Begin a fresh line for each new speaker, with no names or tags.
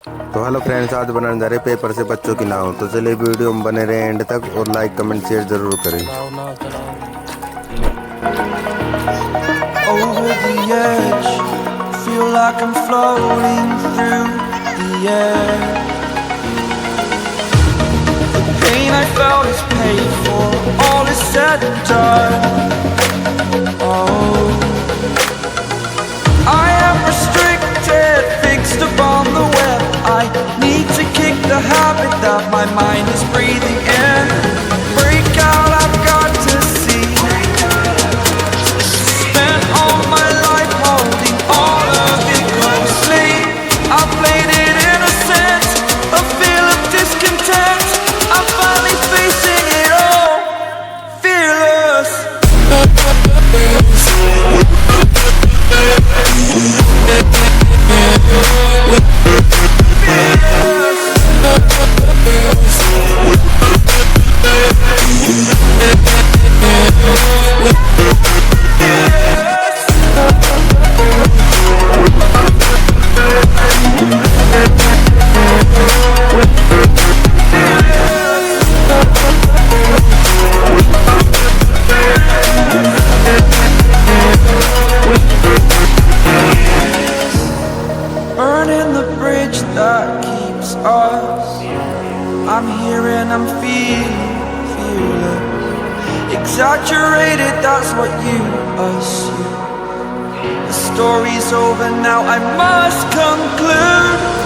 तो hello friends, आज बनाने जा रहे पेपर से बच्चों की नाव। तो चलिए वीडियो में बने रहे एंड तक और लाइक कमेंट शेयर जरूर करें।
Over the edge, feel like I'm floating through the air. The pain I felt is paid for, all is said and done. Oh, I am restricted, fixed upon the web. I need to kick the habit that my mind is breathing in. Break out, I've got to see. Spent all my life holding all of it closely. I played it innocent, a feel of discontent. I'm finally facing it all, fearless. Burning the bridge that keeps us. I'm here and I'm feeling fearless. Exaggerated, that's what you assume. The story's over now, I must conclude.